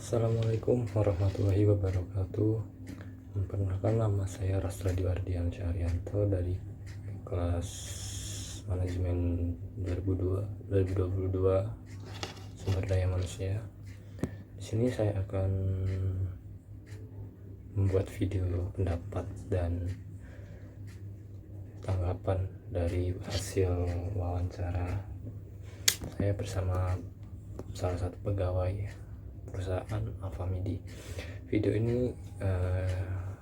Assalamualaikum warahmatullahi wabarakatuh. Perkenalkan, nama saya Rasradi Ardian Syahrianto dari kelas manajemen 2022 sumber daya manusia. Di sini saya akan membuat video pendapat dan tanggapan dari hasil wawancara saya bersama salah satu pegawai perusahaan Alfamidi. Video ini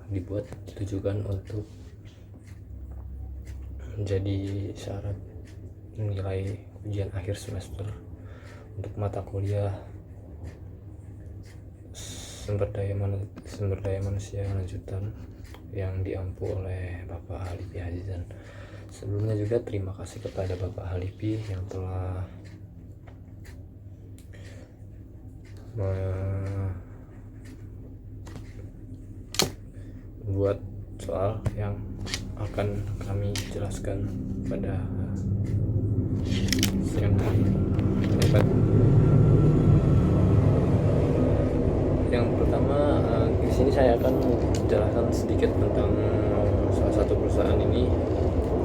dibuat ditujukan untuk menjadi syarat nilai ujian akhir semester untuk mata kuliah sumber daya manusia lanjutan yang diampu oleh Bapak Halipi Azizan. Sebelumnya juga terima kasih kepada Bapak Halipi yang telah membuat soal yang akan kami jelaskan pada siang hari. Yang pertama, di sini saya akan menjelaskan sedikit tentang salah satu perusahaan ini.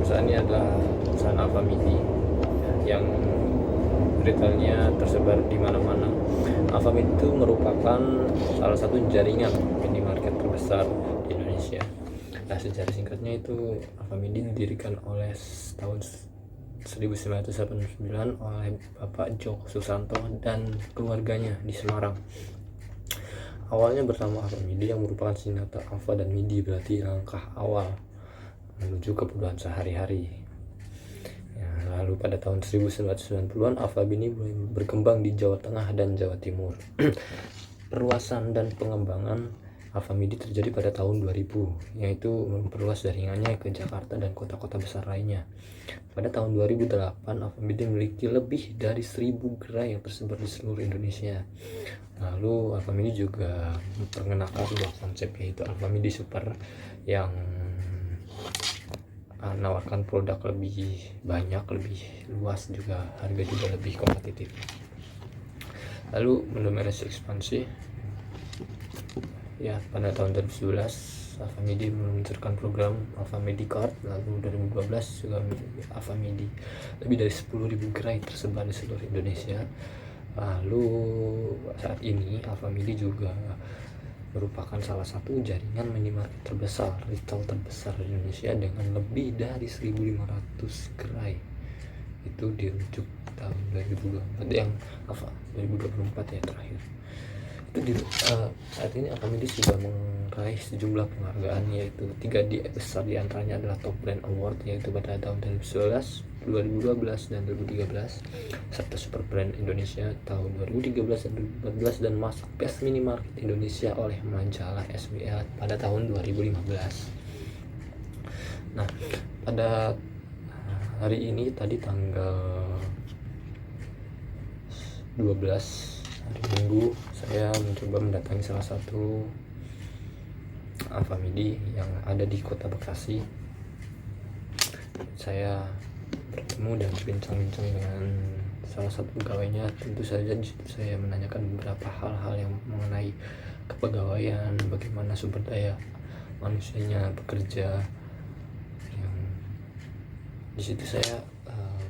Perusahaan ini adalah perusahaan Alfamidi yang retailnya tersebar di mana-mana. Alfamidi itu merupakan salah satu jaringan minimarket terbesar di Indonesia. Nah, sejarah singkatnya itu Alfamidi didirikan oleh tahun 1989 oleh Bapak Joko Susanto dan keluarganya di Semarang. Awalnya bersama Alfamidi yang merupakan singkatan Alfa dan Midi, berarti langkah awal menuju kebutuhan sehari-hari. Lalu pada tahun 1990-an Alfamidi mulai berkembang di Jawa Tengah dan Jawa Timur. Perluasan dan pengembangan Alfamidi terjadi pada tahun 2000, yaitu memperluas jaringannya ke Jakarta dan kota-kota besar lainnya. Pada tahun 2008 Alfamidi memiliki lebih dari 1000 gerai yang tersebar di seluruh Indonesia. Lalu Alfamidi juga memperkenalkan sebuah konsep, yaitu Alfamidi Super, yang menawarkan produk lebih banyak, lebih luas, juga harga juga lebih kompetitif. Lalu mendominasi ekspansi ya, pada tahun 2011 Alfamidi meluncurkan program Alfamidi Card. Lalu 2012 juga Alfamidi lebih dari 10.000 gerai tersebar di seluruh Indonesia. Lalu saat ini Alfamidi juga merupakan salah satu jaringan minimarket terbesar, retail terbesar di Indonesia dengan lebih dari 1.500 gerai. Itu dirujuk tahun 2024 yang 2024 ya terakhir. Itu saat ini Alfamidi sudah meraih sejumlah penghargaan, yaitu 3 besar diantaranya adalah Top Brand Award, yaitu pada tahun 2011, 2012 dan 2013, serta Super Brand Indonesia tahun 2013 dan 2014, dan masuk Best Minimarket Indonesia oleh majalah SBL pada tahun 2015. Nah, pada hari ini tadi tanggal 12 hari Minggu, saya mencoba mendatangi salah satu Alfamidi yang ada di Kota Bekasi. Saya bertemu dan berbincang-bincang dengan salah satu pegawainya. Tentu saja di situ saya menanyakan beberapa hal-hal yang mengenai kepegawaian, bagaimana sumber daya manusianya bekerja. Di situ saya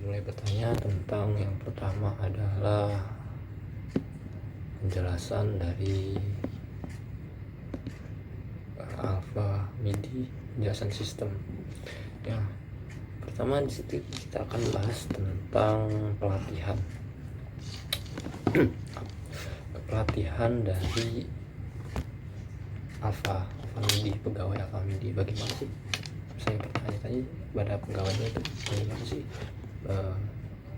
mulai bertanya tentang, yang pertama adalah penjelasan dari Alfamidi, penjelasan sistem. Ya, pertama di situ kita akan bahas tentang pelatihan. Pelatihan dari Alfamidi, pegawai Alfamidi. Bagaimana sih? Saya bertanya tadi pada pegawainya itu, bagaimana sih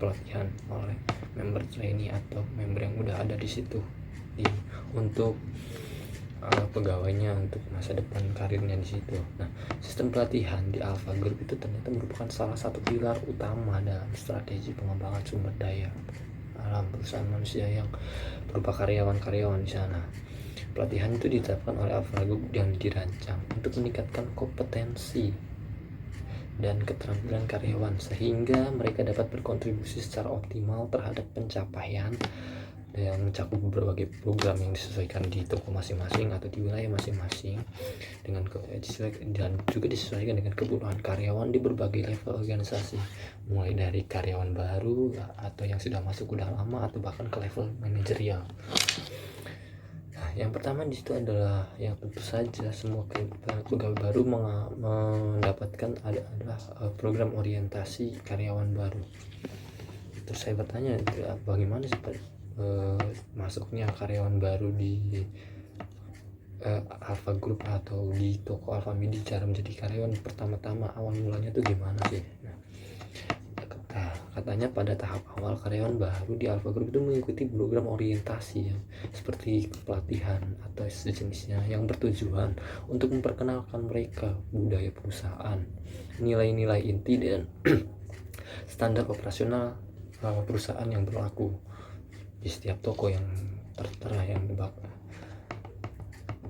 pelatihan oleh member trainee atau member yang udah ada di situ untuk pegawainya untuk masa depan karirnya di situ. Nah, sistem pelatihan di Alfa Group itu ternyata merupakan salah satu pilar utama dalam strategi pengembangan sumber daya dalam perusahaan manusia yang berupa karyawan-karyawan di sana. Pelatihan itu diterapkan oleh Alfa Group yang dirancang untuk meningkatkan kompetensi dan keterampilan karyawan sehingga mereka dapat berkontribusi secara optimal terhadap pencapaian yang mencakup berbagai program yang disesuaikan di toko masing-masing atau di wilayah masing-masing dan juga disesuaikan dengan kebutuhan karyawan di berbagai level organisasi, mulai dari karyawan baru atau yang sudah masuk udah lama atau bahkan ke level manajerial. Nah, yang pertama di situ adalah yang tentu saja semua pegawai baru mendapatkan adalah program orientasi karyawan baru. Terus saya bertanya, bagaimana sih masuknya karyawan baru di Alpha Group atau di toko Alpha Media, cara menjadi karyawan pertama-tama awal mulanya tuh gimana sih? Nah, katanya pada tahap awal karyawan baru di Alpha Group itu mengikuti program orientasi yang seperti pelatihan atau sejenisnya yang bertujuan untuk memperkenalkan mereka budaya perusahaan, nilai-nilai inti dan standar operasional perusahaan yang berlaku di setiap toko yang tertera yang dibakar.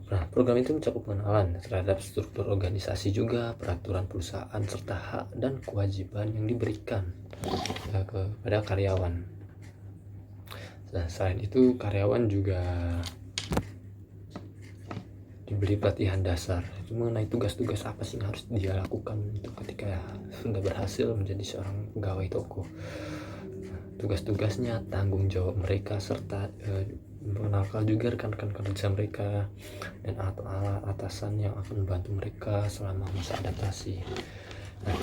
Nah, program itu mencakup pengenalan terhadap struktur organisasi juga, peraturan perusahaan, serta hak dan kewajiban yang diberikan kepada karyawan. Nah, selain itu karyawan juga diberi pelatihan dasar mengenai tugas-tugas apa sih yang harus dia lakukan itu ketika sudah berhasil menjadi seorang pegawai toko. Tugas-tugasnya, tanggung jawab mereka, serta mengenalkan juga rekan-rekan kerja mereka dan atasan yang akan membantu mereka selama masa adaptasi. Nah,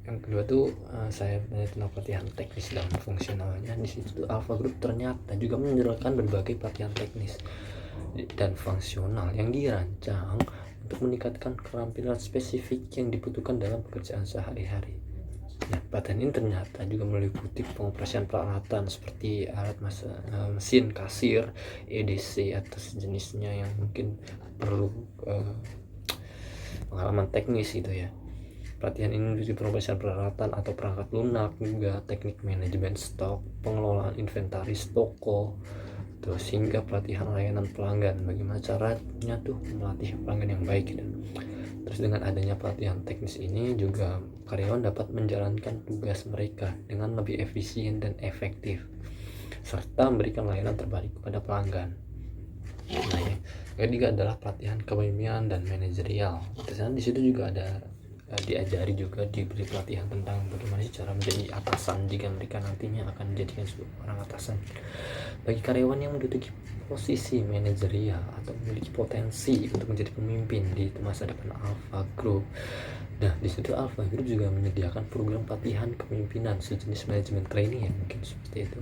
yang kedua tuh saya tentang pelatihan teknis dan fungsionalnya. Di situ Alpha Group ternyata juga menyediakan berbagai pelatihan teknis dan fungsional yang dirancang untuk meningkatkan keterampilan spesifik yang dibutuhkan dalam pekerjaan sehari-hari. Nah, pelatihan ini ternyata juga meliputi pengoperasian peralatan seperti alat mesin kasir, EDC atau sejenisnya yang mungkin perlu pengalaman teknis gitu ya. Pelatihan ini meliputi pengoperasian peralatan atau perangkat lunak, juga teknik manajemen stok, pengelolaan inventaris toko, terus hingga pelatihan layanan pelanggan, bagaimana caranya tuh melatih pelanggan yang baik gitu. Terus dengan adanya pelatihan teknis ini juga karyawan dapat menjalankan tugas mereka dengan lebih efisien dan efektif serta memberikan layanan terbaik kepada pelanggan. Nah, yang ketiga adalah pelatihan kepemimpinan dan manajerial. Terus di situ juga ada diajari juga diberi pelatihan tentang bagaimana sih cara menjadi atasan jika mereka nantinya akan menjadikan seorang atasan. Bagi karyawan yang menduduki posisi manajerial atau memiliki potensi untuk menjadi pemimpin di masa depan Alpha Group. Nah, di situ Alpha Group juga menyediakan program pelatihan kepemimpinan sejenis manajemen training ya, mungkin seperti itu.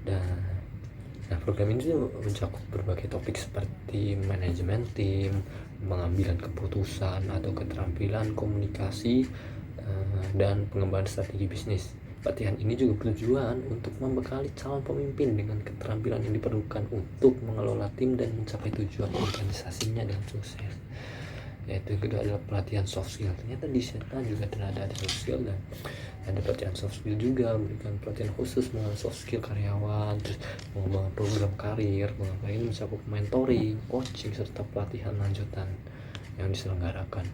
Nah, program ini mencakup berbagai topik seperti manajemen tim, pengambilan keputusan atau keterampilan komunikasi dan pengembangan strategi bisnis. Pelatihan ini juga bertujuan untuk membekali calon pemimpin dengan keterampilan yang diperlukan untuk mengelola tim dan mencapai tujuan organisasinya dengan sukses. Yaitu kedua adalah pelatihan soft skill. Ternyata di sana juga ada soft skill dan ada pelatihan soft skill juga, memberikan pelatihan khusus mengenai soft skill karyawan, terus mengembangkan program karir. Program ini mencakup mentoring, coaching, serta pelatihan lanjutan yang diselenggarakan.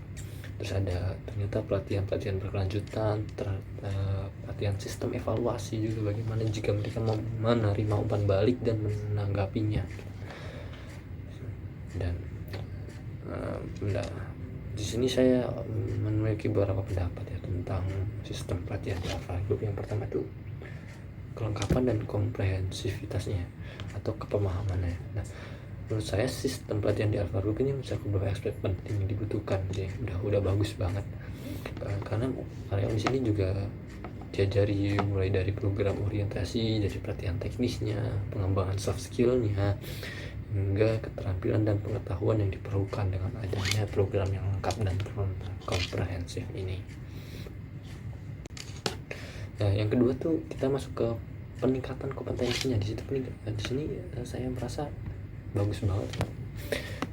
Terus ada ternyata pelatihan berkelanjutan, pelatihan sistem evaluasi juga, bagaimana jika mereka menerima umpan balik dan menanggapinya. Dan di sini saya memiliki beberapa pendapat ya tentang sistem pelatihan di Alpha Group. Yang pertama itu kelengkapan dan komprehensivitasnya atau kepemahamannya. Nah, menurut saya sistem pelatihan di Alpha Group ini mencakup beberapa aspek penting yang dibutuhkan sih. Udah bagus banget. Karena karyawan di sini juga diajari mulai dari program orientasi, dari pelatihan teknisnya, pengembangan soft skillnya, hingga keterampilan dan pengetahuan yang diperlukan dengan adanya program yang lengkap dan komprehensif ini. Nah, yang kedua tuh kita masuk ke peningkatan kompetensinya. Di sini saya merasa bagus banget.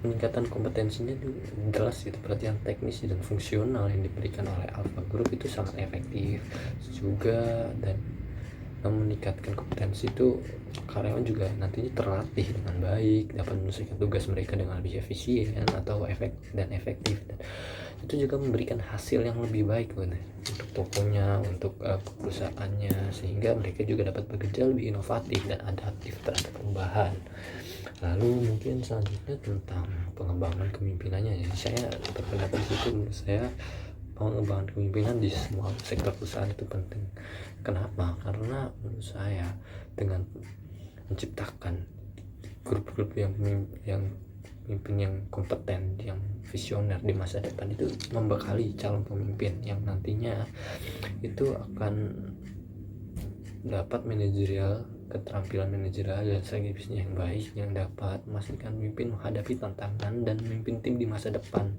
Peningkatan kompetensinya itu jelas gitu. Pelatihan teknis dan fungsional yang diberikan oleh Alpha Group itu sangat efektif juga dan meningkatkan kompetensi itu karyawan juga nantinya terlatih dengan baik, dapat menyelesaikan tugas mereka dengan lebih efisien atau efektif, dan itu juga memberikan hasil yang lebih baik untuk tokonya, untuk perusahaannya, sehingga mereka juga dapat bekerja lebih inovatif dan adaptif terhadap perubahan. Lalu mungkin selanjutnya tentang pengembangan kepemimpinannya, ya saya berpendapat di situ, menurut saya pengembangan kepemimpinan di semua sektor perusahaan itu penting. Kenapa? Karena menurut saya dengan menciptakan grup-grup yang pemimpin yang kompeten, yang visioner di masa depan, itu membekali calon pemimpin yang nantinya itu akan dapat keterampilan manajerial dan strategisnya yang baik, yang dapat memastikan pemimpin menghadapi tantangan dan memimpin tim di masa depan,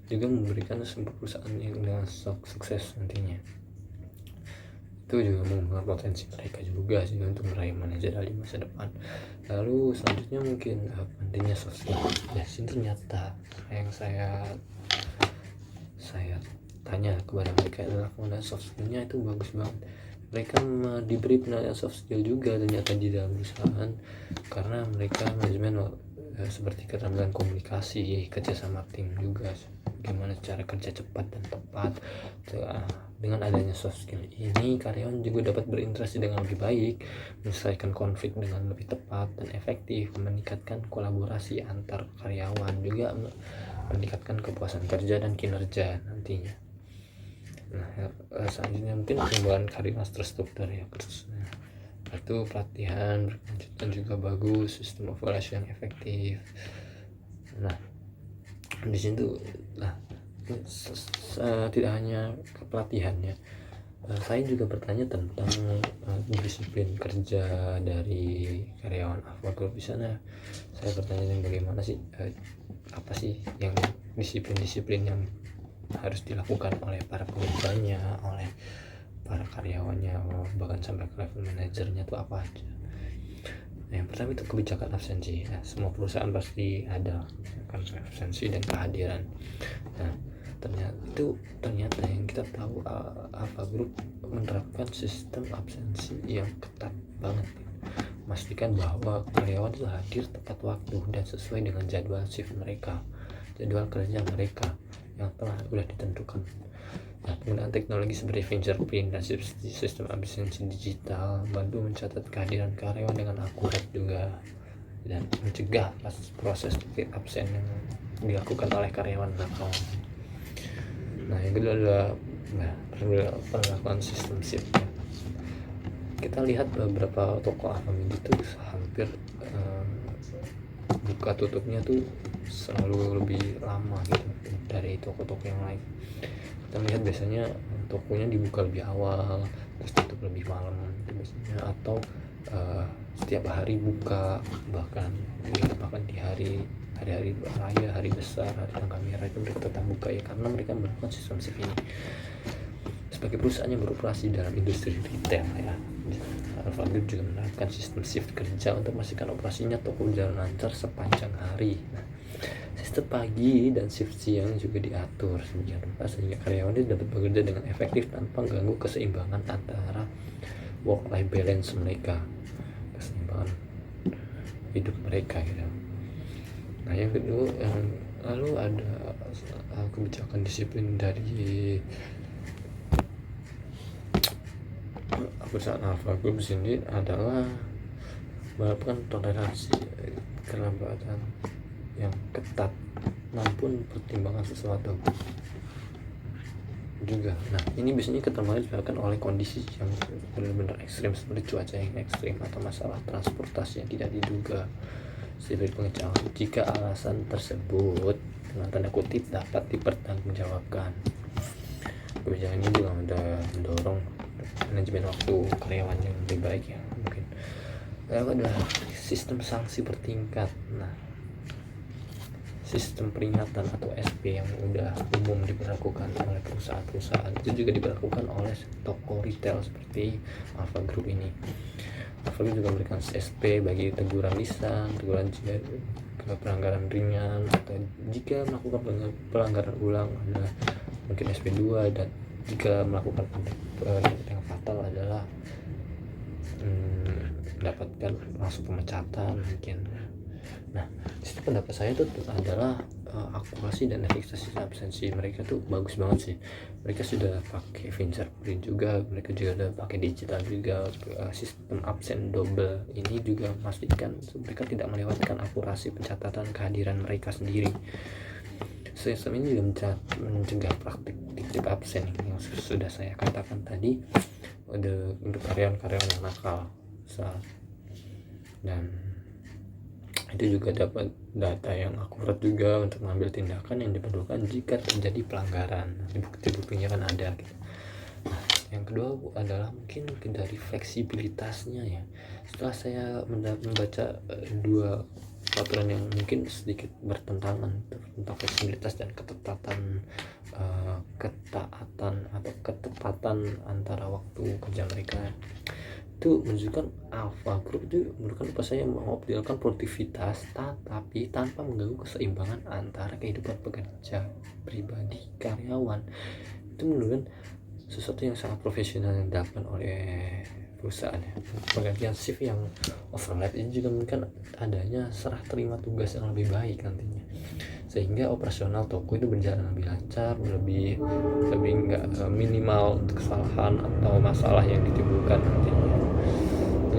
juga memberikan sebuah perusahaan yang dengan sukses nantinya. Itu juga mengembangkan potensi mereka juga sih untuk meraih manajerial di masa depan. Lalu selanjutnya mungkin pentingnya soft skill. Ya, ternyata yang saya tanya kepada mereka adalah penggunaan soft skillnya itu bagus banget. Mereka diberi penilaian soft skill juga ternyata di dalam perusahaan, karena mereka manajemen seperti keterampilan komunikasi, kerja sama tim juga, bagaimana cara kerja cepat dan tepat. Dengan adanya soft skill ini, karyawan juga dapat berinteraksi dengan lebih baik, menyelesaikan konflik dengan lebih tepat dan efektif, meningkatkan kolaborasi antar karyawan, juga meningkatkan kepuasan kerja dan kinerja nantinya. Nah, selanjutnya mungkin pengembangan karir terstruktur, ya, itu pelatihan berkelanjutan juga bagus, sistem evaluasi yang efektif. Nah, di situ tidak hanya pelatihannya, saya juga bertanya tentang disiplin kerja dari karyawan Alpha Group di sana. Saya bertanya bagaimana sih, apa sih yang disiplin yang harus dilakukan oleh para pegawainya, oleh para karyawannya, bahkan sampai ke level manajernya itu apa aja. Nah, yang pertama itu kebijakan absensi. Nah, semua perusahaan pasti ada kan absensi dan kehadiran. Nah, ternyata yang kita tahu, Alpha Group menerapkan sistem absensi yang ketat banget, memastikan bahwa karyawan itu hadir tepat waktu dan sesuai dengan jadwal shift mereka, jadwal kerja mereka yang sudah ditentukan. Nah, penggunaan teknologi seperti fingerprint dan sistem absensi digital bantu mencatat kehadiran karyawan dengan akurat juga, dan mencegah proses absen yang dilakukan oleh karyawan nakal. Nah, yang kedua adalah penerapan sistem shift. Kita lihat beberapa toko Alfamidi itu hampir buka tutupnya tuh selalu lebih lama gitu dari toko-toko yang lain. Kita lihat biasanya tokonya dibuka lebih awal terus tutup lebih malam biasanya, atau setiap hari buka, bahkan di hari-hari raya, hari besar, hari tanggal merah itu mereka tetap buka, ya karena mereka melakukan sistem shift ini. Sebagai perusahaan yang beroperasi dalam industri retail, ya, Alpha Group juga menerapkan sistem shift kerja untuk memastikan operasinya toko berjalan lancar sepanjang hari. Nah, sistem pagi dan shift siang juga diatur sehingga karyawan itu dapat bekerja dengan efektif tanpa mengganggu keseimbangan antara work-life balance mereka, keseimbangan hidup mereka gitu. Nah, yang kedua, lalu ada kebijakan disiplin dari perusahaan Alpha Group sendiri adalah menerapkan toleransi kelembatan yang ketat namun pertimbangan sesuatu juga. Nah, ini biasanya ketermainan disebabkan oleh kondisi yang benar-benar ekstrim seperti cuaca yang ekstrim atau masalah transportasi yang tidak diduga sebagai pengecekan. Jika alasan tersebut dengan tanda kutip dapat dipertanggungjawabkan, kebijakan ini juga mendorong manajemen waktu karyawan yang lebih baik, ya mungkin. Lalu adalah sistem sanksi bertingkat. Nah, sistem peringatan atau SP yang udah umum diberlakukan oleh perusahaan-perusahaan itu juga diberlakukan oleh toko retail seperti Alpha Group ini. Alpha Group juga memberikan SP bagi teguran lisan, teguran jika pelanggaran ringan, atau jika melakukan pelanggaran ulang ada mungkin SP2, dan jika melakukan yang fatal adalah mendapatkan langsung pemecatan mungkin. Nah, disitu pendapat saya itu adalah akurasi dan efektivitas absensi mereka tuh bagus banget sih. Mereka sudah pakai fingerprint juga, mereka juga udah pakai digital juga. Sistem absen double ini juga memastikan mereka tidak melewatkan akurasi pencatatan kehadiran mereka sendiri. Sistem ini juga mencegah praktik titip absen yang sudah saya katakan tadi untuk karyawan-karyawan yang nakal. Dan itu juga dapat data yang akurat juga untuk mengambil tindakan yang diperlukan jika terjadi pelanggaran. Bukti-buktinya kan ada gitu. Nah, yang kedua adalah mungkin dari fleksibilitasnya ya. Setelah saya membaca dua peraturan yang mungkin sedikit bertentangan tentang fleksibilitas dan ketaatan atau ketepatan antara waktu kerja mereka, itu menunjukkan Alpha Group itu menurutkan apa saya mengoptimalkan produktivitas tapi tanpa mengganggu keseimbangan antara kehidupan pekerja pribadi karyawan. Itu menurutkan sesuatu yang sangat profesional yang dilakukan oleh perusahaan ya. Penggantian shift yang overlap ini juga mungkin adanya serah terima tugas yang lebih baik nantinya, sehingga operasional toko itu berjalan lebih lancar, lebih enggak minimal untuk kesalahan atau masalah yang ditimbulkan nantinya.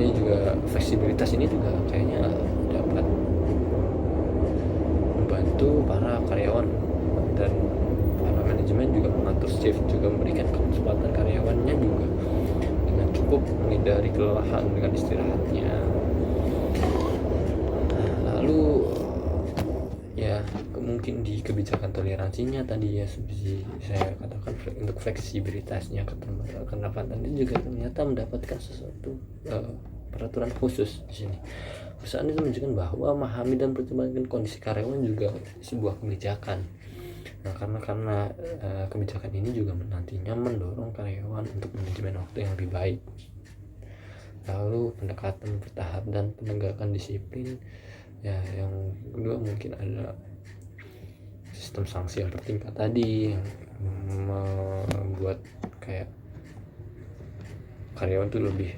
Ini juga fleksibilitas ini juga kayaknya dapat membantu para karyawan dan para manajemen juga mengatur shift, juga memberikan kesempatan karyawannya juga dengan cukup menghindari kelelahan dengan istirahatnya. Lalu ya mungkin di kebijakan toleransinya tadi ya, seperti saya katakan untuk fleksibilitasnya, ketepatan ini juga ternyata mendapatkan sesuatu peraturan khusus di sini. Perusahaan itu menunjukkan bahwa memahami dan pertimbangkan kondisi karyawan juga sebuah kebijakan. Nah, karena kebijakan ini juga nantinya mendorong karyawan untuk manajemen waktu yang lebih baik. Lalu pendekatan bertahap dan penegakan disiplin ya. Yang kedua mungkin ada sistem sanksi yang bertingkat tadi, yang membuat kayak karyawan tuh lebih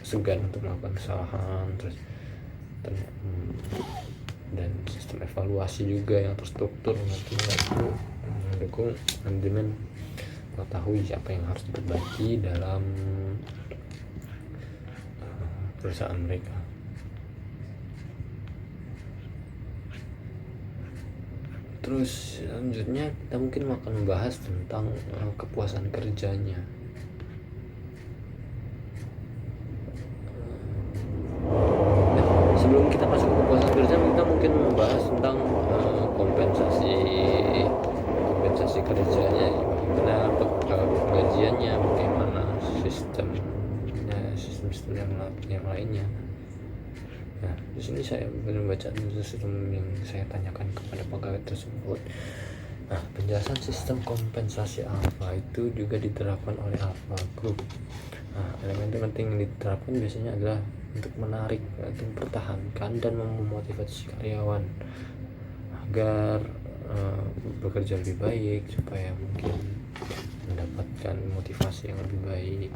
segan untuk melakukan kesalahan, dan sistem evaluasi juga yang terstruktur nantinya itu mendukung manajemen mengetahui apa yang harus diperbaiki dalam perusahaan mereka. Terus selanjutnya kita mungkin akan membahas tentang kepuasan kerjanya. Sebelum kita masuk ke kepuasan kerja, kita mungkin membahas tentang kompensasi kerjanya, bagaimana penggajiannya, bagaimana sistem yang lainnya. Nah, di sini saya membaca sistem yang saya tanyakan kepada pegawai tersebut. Nah, penjelasan sistem kompensasi Alpha itu juga diterapkan oleh Alpha Group. Nah, elemen penting yang diterapkan biasanya adalah untuk menarik, untuk mempertahankan dan memotivasi karyawan agar bekerja lebih baik, supaya mungkin mendapatkan motivasi yang lebih baik.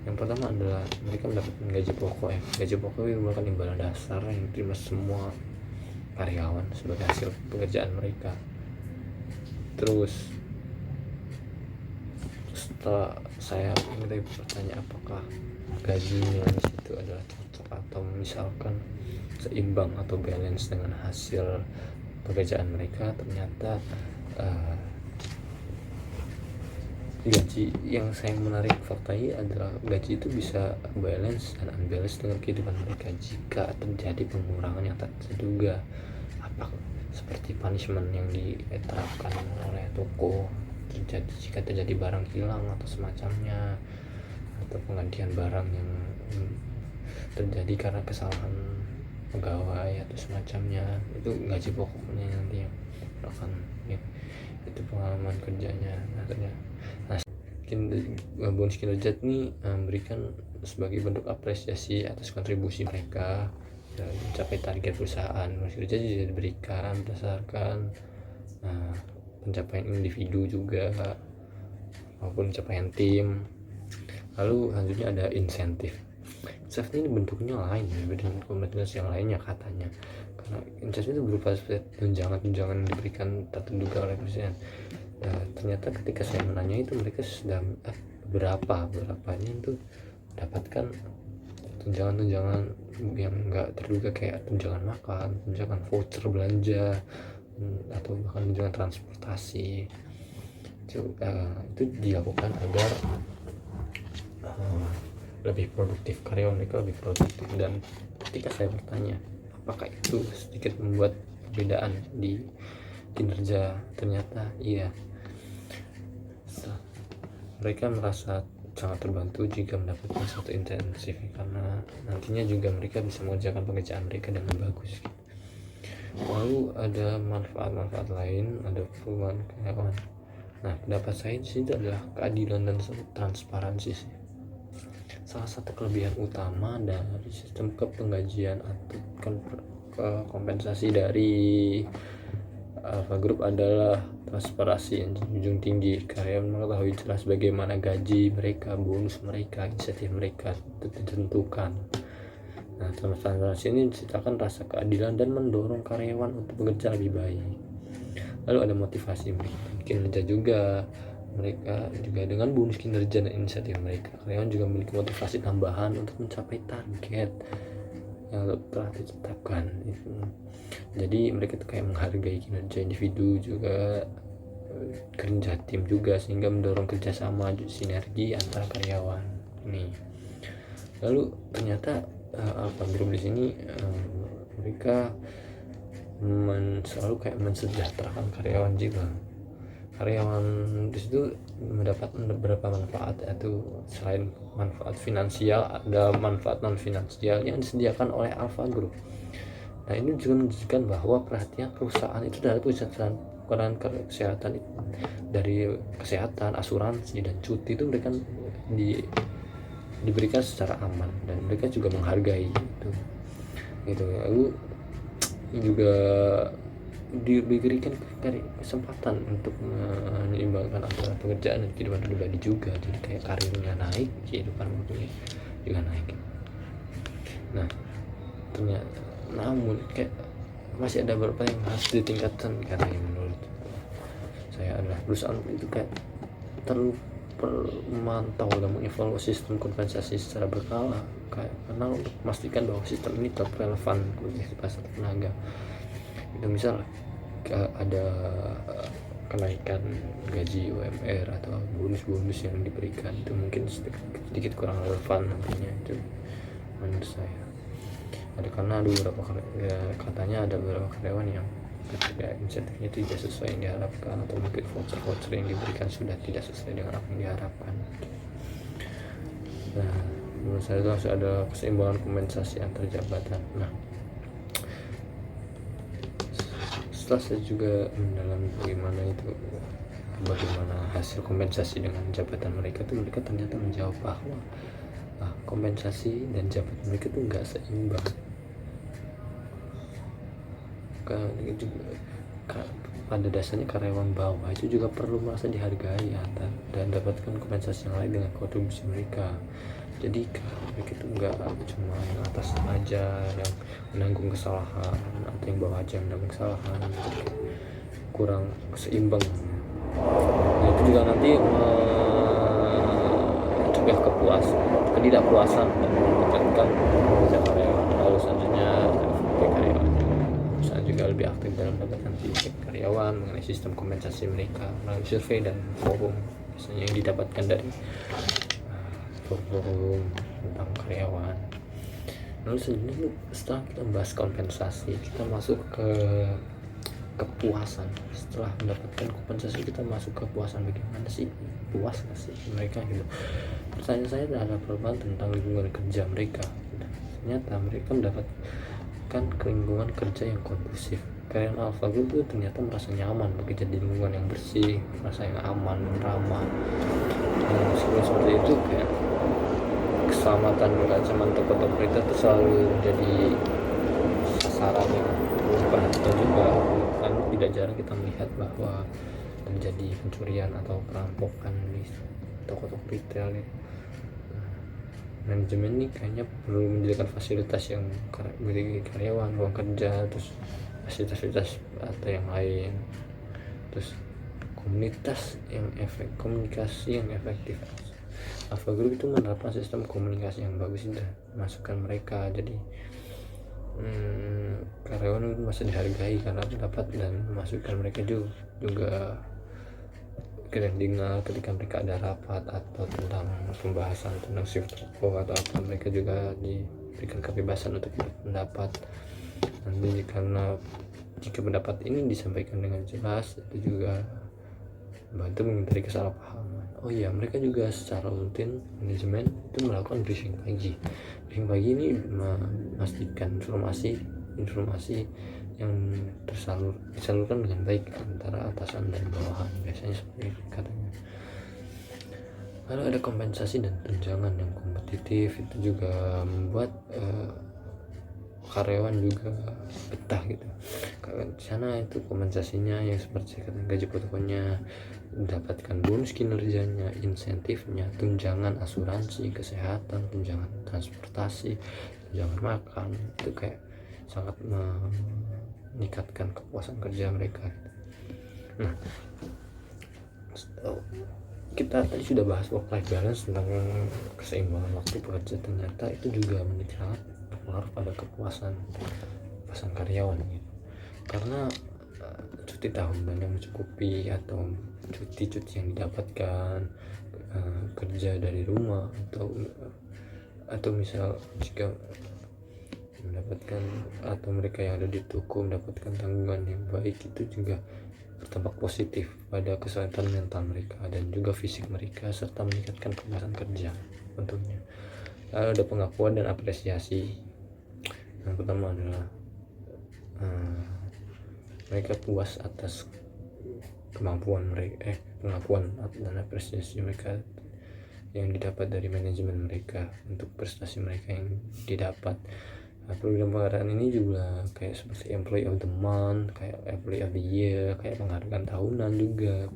Yang pertama adalah mereka mendapatkan gaji pokok ya. Gaji pokok itu merupakan imbalan dasar yang diterima semua karyawan sebagai hasil pekerjaan mereka. Terus setelah saya bertanya apakah gajinya di situ adalah cocok atau misalkan seimbang atau balance dengan hasil pekerjaan mereka, ternyata gaji yang saya menarik faktai adalah gaji itu bisa balance dan unbalance dengan kehidupan mereka jika terjadi pengurangan yang tak terduga, apa seperti punishment yang diterapkan oleh toko jika terjadi barang hilang atau semacamnya, atau penggantian barang yang terjadi karena kesalahan pegawai atau semacamnya. Itu gaji pokoknya nanti yang akan ya, itu pengalaman kerjanya. Bonus kinerja ini memberikan sebagai bentuk apresiasi atas kontribusi mereka dan mencapai target perusahaan. Bonus kinerja juga diberikan berdasarkan pencapaian individu juga maupun pencapaian tim. Lalu selanjutnya ada insentif. Insentif ini bentuknya lain ya, dengan kompensasi yang lainnya katanya, karena insentif itu berupa tunjangan-tunjangan yang diberikan tertentu oleh presiden. Ternyata ketika saya menanya itu mereka sudah berapanya itu dapatkan tunjangan-tunjangan yang enggak terduga, kayak tunjangan makan, tunjangan voucher belanja, atau bahkan tunjangan transportasi. Itu dilakukan agar lebih produktif, karyawan mereka lebih produktif. Dan ketika saya bertanya apakah itu sedikit membuat perbedaan di kinerja, ternyata iya, mereka merasa sangat terbantu jika mendapatkan satu intensif, karena nantinya juga mereka bisa mengerjakan pekerjaan mereka dengan bagus. Lalu ada manfaat-manfaat lain, ada perubahan karyawan. Nah, pendapat saya di sini adalah keadilan dan transparansi sih. Salah satu kelebihan utama dari sistem kepenggajian atau kompensasi dari Alpha Group adalah transparansi yang junjung tinggi. Karyawan mengetahui jelas bagaimana gaji mereka, bonus mereka, insentif mereka ditentukan. Nah, transparansi ini menciptakan rasa keadilan dan mendorong karyawan untuk bekerja lebih baik. Lalu ada motivasi kinerja juga. Mereka juga dengan bonus kinerja dan insentif mereka, karyawan juga memiliki motivasi tambahan untuk mencapai target yang telah ditetapkan. Jadi mereka tuh kayak menghargai kinerja individu, juga kerja tim juga, sehingga mendorong kerjasama, sinergi antara karyawan ini. Lalu ternyata Alpha Group di sini mereka selalu kayak mensejahterakan karyawan juga. Karyawan di situ mendapat beberapa manfaat, yaitu selain manfaat finansial ada manfaat non finansial yang disediakan oleh Alpha Group. Nah, ini juga menunjukkan bahwa perhatian perusahaan itu terhadap peran kesehatan, dari kesehatan, asuransi dan cuti itu mereka diberikan secara aman dan mereka juga menghargai itu gitu. Lalu juga diberikan kesempatan untuk menyeimbangkan antara pekerjaan dan kehidupan pribadi juga, jadi kayak karirnya naik, kehidupan juga naik. Nah, ternyata namun kayak masih ada beberapa yang harus ditingkatkan, karena yang menurut saya adalah perusahaan itu kayak terlalu memantau dan mengevaluasi sistem kompensasi secara berkala, karena untuk memastikan bahwa sistem ini tetap relevan di pasar tenaga. Itu misal ada kenaikan gaji UMR atau bonus-bonus yang diberikan itu mungkin sedikit kurang relevan nantinya, itu menurut saya. Karena ada beberapa katanya ada beberapa karyawan yang ketika insentifnya itu tidak sesuai yang diharapkan, atau mungkin voucher yang diberikan sudah tidak sesuai dengan apa yang diharapkan. Nah, menurut saya itu harus ada keseimbangan kompensasi antar jabatan. Nah, setelah saya juga mendalami bagaimana hasil kompensasi dengan jabatan mereka tuh, mereka ternyata menjawab bahwa kompensasi dan jabatan mereka tuh nggak seimbang. Pada dasarnya karyawan bawah itu juga perlu merasa dihargai dan dapatkan kompensasi yang lain dengan kontribusi mereka. Jadi mereka itu nggak cuma yang atas aja yang menanggung kesalahan, atau yang bawah aja yang menanggung kesalahan, kurang seimbang. Nah, itu juga nanti mencegah ketidakpuasan dan meningkatkan kinerja karyawan. Lalu selanjutnya karyawan juga lebih aktif dalam mendapatkan feedback karyawan mengenai sistem kompensasi mereka melalui survei dan forum biasanya yang didapatkan dari forum tentang karyawan. Lalu selanjutnya setelah kita membahas kompensasi, kita masuk ke kepuasan. Setelah mendapatkan kompensasi, kita masuk ke kepuasan. Bagaimana sih, puas gak sih mereka gitu? Pertanyaan saya adalah perubahan tentang lingkungan kerja mereka. Ternyata mereka mendapatkan lingkungan kerja yang kondusif. Karyawan Alpha Group itu ternyata merasa nyaman bekerja di lingkungan yang bersih, merasa yang aman, ramah. Meskipun seperti itu, kayak keselamatan dan ancaman toko-toko itu selalu menjadi sasaran yang perhatian juga, kan tidak jarang kita melihat bahwa terjadi pencurian atau perampokan di toko-toko retail ya. manajemen ini kayaknya perlu menyediakan fasilitas yang bagi karyawan, ruang kerja, terus fasilitas atau yang lain, terus komunikasi yang efektif. Alpha Group itu menerapkan sistem komunikasi yang bagus dan masukan mereka, jadi karyawan itu masih dihargai karena pendapat dan masukan mereka juga kalian dengar ketika mereka ada rapat atau tentang pembahasan tentang shift atau apa, mereka juga diberikan kebebasan untuk berpendapat. Nanti karena jika pendapat ini disampaikan dengan jelas, itu juga membantu menghindari kesalahpahaman. Oh iya, mereka juga secara rutin manajemen itu melakukan briefing pagi ini memastikan informasi yang disalurkan dengan baik antara atasan dan bawahan, biasanya seperti itu katanya. Lalu ada kompensasi dan tunjangan yang kompetitif, itu juga membuat karyawan juga betah gitu. Kalau di sana itu kompensasinya yang seperti gaji pokoknya, mendapatkan bonus kinerjanya, insentifnya, tunjangan asuransi kesehatan, tunjangan transportasi, tunjangan makan, itu kayak sangat meningkatkan kepuasan kerja mereka. Nah, kita tadi sudah bahas work life balance, tentang keseimbangan waktu bekerja. Ternyata itu juga sangat berpengaruh pada kepuasan karyawan gitu. Karena cuti tahunan yang mencukupi atau cuti yang didapatkan, kerja dari rumah, atau misal jika mendapatkan atau mereka yang ada di toko mendapatkan tanggungan yang baik, itu juga berdampak positif pada kesehatan mental mereka dan juga fisik mereka, serta meningkatkan kepuasan kerja tentunya. Lalu ada pengakuan dan apresiasi. Yang pertama adalah mereka puas atas kemampuan mereka, pengakuan dan apresiasi mereka yang didapat dari manajemen mereka untuk prestasi mereka yang didapat. Program penghargaan ini juga kayak seperti Employee of the Month, kayak Employee of the Year, kayak penghargaan tahunan juga,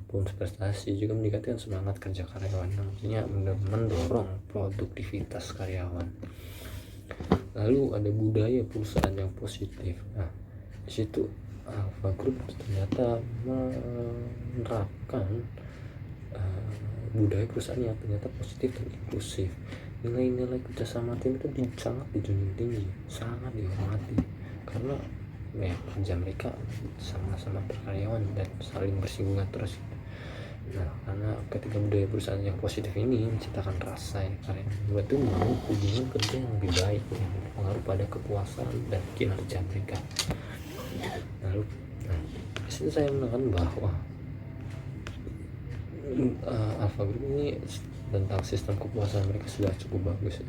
bonus prestasi, juga meningkatkan semangat kerja karyawan, artinya mendorong produktivitas karyawan. Lalu ada budaya perusahaan yang positif. Nah, di situ Alpha Group ternyata menerapkan budaya perusahaan yang ternyata positif dan inklusif. Nilai-nilai kerjasama tim itu sangat dijunjung tinggi, sangat dihormati, karena kerja mereka sama-sama berkaryawan dan saling bersinggungan terus. Nah, karena ketika budaya perusahaan yang positif ini menciptakan rasa karyawan membuat itu mau hubungan kerja yang lebih baik, yang berpengaruh pada kepuasan dan kinerja mereka. Lalu, disitu saya menekan bahwa Alpha Group ini tentang sistem kepuasan mereka sudah cukup bagus ya.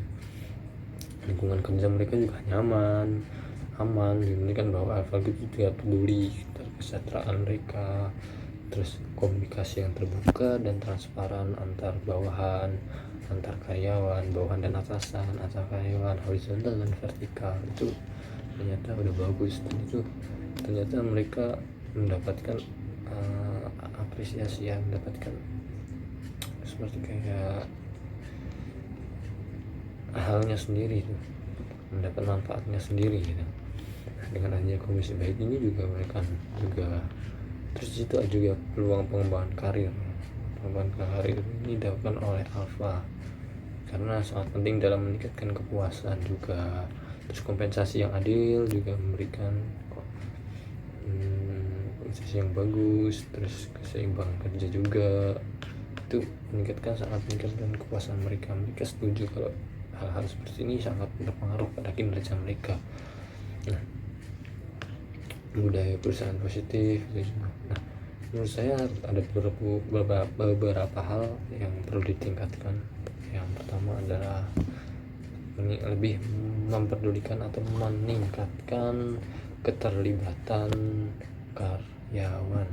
Lingkungan kerja mereka juga nyaman, aman. Ini kan bahwa Alpha Group juga peduli terhadap kesejahteraan mereka, terus komunikasi yang terbuka dan transparan antar bawahan, antar karyawan, bawahan dan atasan, antar karyawan, horizontal dan vertikal, itu ternyata udah bagus. Dan itu ternyata mereka mendapatkan apresiasi, yang mendapatkan seperti kayak halnya sendiri tuh, mendapat manfaatnya sendiri gitu. Dengan adanya komisi baik ini juga mereka juga, terus itu juga peluang pengembangan karir ini dilakukan oleh Alpha karena sangat penting dalam meningkatkan kepuasan juga. Terus kompensasi yang adil juga memberikan kompensasi yang bagus, terus keseimbangan kerja juga, itu sangat meningkatkan kepuasan mereka. Mereka setuju kalau hal-hal seperti ini sangat berpengaruh pada kinerja mereka. Nah, budaya perusahaan positif gitu. Nah, menurut saya ada beberapa hal yang perlu ditingkatkan. Yang pertama adalah lebih memperdulikan atau meningkatkan keterlibatan karyawan.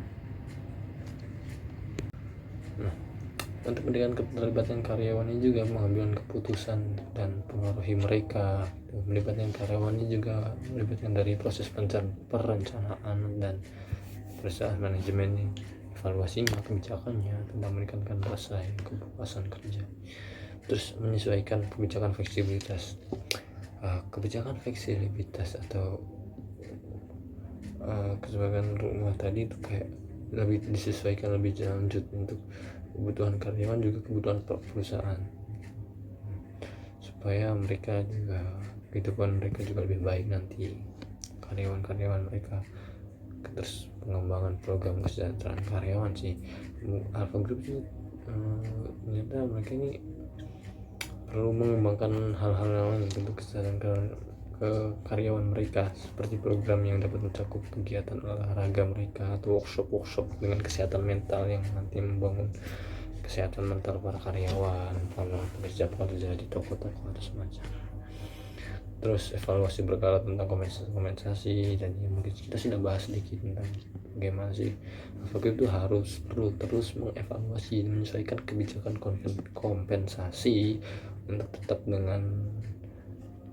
Nah, untuk meningkatkan keterlibatan karyawan ini juga mengambil keputusan dan pengaruhi mereka. Melibatkan karyawan ini juga melibatkan dari proses perencanaan dan proses manajemen, evaluasinya, kebijakannya, tentang meningkatkan rasa kepuasan kerja. Terus menyesuaikan kebijakan fleksibilitas. Kebijakan fleksibilitas atau kesebagian rumah tadi itu kayak lebih disesuaikan lebih lanjut untuk kebutuhan karyawan juga kebutuhan perusahaan, supaya mereka juga kehidupan mereka juga lebih baik nanti karyawan-karyawan mereka. Terus pengembangan program kesejahteraan karyawan sih, Alpha Group itu ternyata mereka ini perlu mengembangkan hal-hal lain untuk kesejahteraan ke karyawan mereka, seperti program yang dapat mencakup kegiatan olahraga mereka atau workshop dengan kesehatan mental yang nanti membangun kesehatan mental para karyawan, para pekerja di toko-toko atau semacam. Terus evaluasi berkala tentang kompensasi dan ya, mungkin kita sudah bahas sedikit tentang bagaimana sih Alpha itu perlu terus mengevaluasi dan menyesuaikan kebijakan kompensasi untuk tetap dengan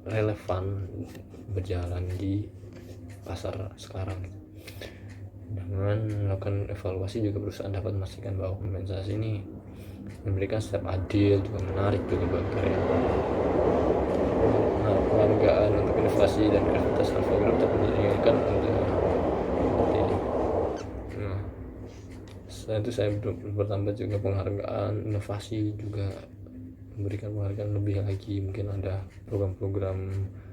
relevan berjalan di pasar sekarang. Dengan melakukan evaluasi juga perusahaan dapat memastikan bahwa kompensasi ini memberikan setiap adil juga menarik juga bagi karyawan. Penghargaan untuk inovasi dan kreativitas Alpha Group dapat dijadikan untuk setelah itu saya bertambah juga penghargaan inovasi, juga memberikan penghargaan lebih lagi, mungkin ada program-program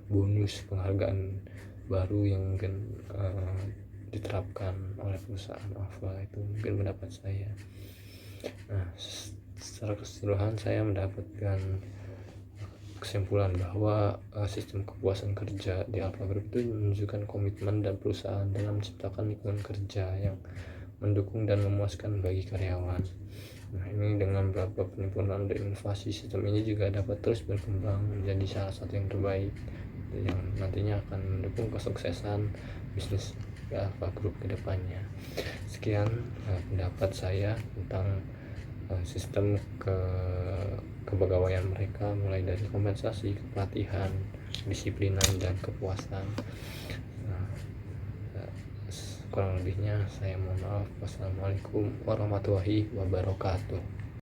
bonus penghargaan baru yang mungkin diterapkan oleh perusahaan Alpha. Itu mungkin pendapat saya. Nah, secara keseluruhan saya mendapatkan kesimpulan bahwa sistem kepuasan kerja di Alpha Group itu menunjukkan komitmen dan perusahaan dalam menciptakan lingkungan kerja yang mendukung dan memuaskan bagi karyawan. Nah, ini dengan beberapa penyempurnaan dan inovasi, sistem ini juga dapat terus berkembang menjadi salah satu yang terbaik yang nantinya akan mendukung kesuksesan bisnis Alpha Group ke depannya. Sekian pendapat saya tentang sistem kepegawaian mereka, mulai dari kompensasi, kepelatihan, disiplinan, dan kepuasan. Kurang lebihnya saya mohon maaf. Wassalamualaikum warahmatullahi wabarakatuh.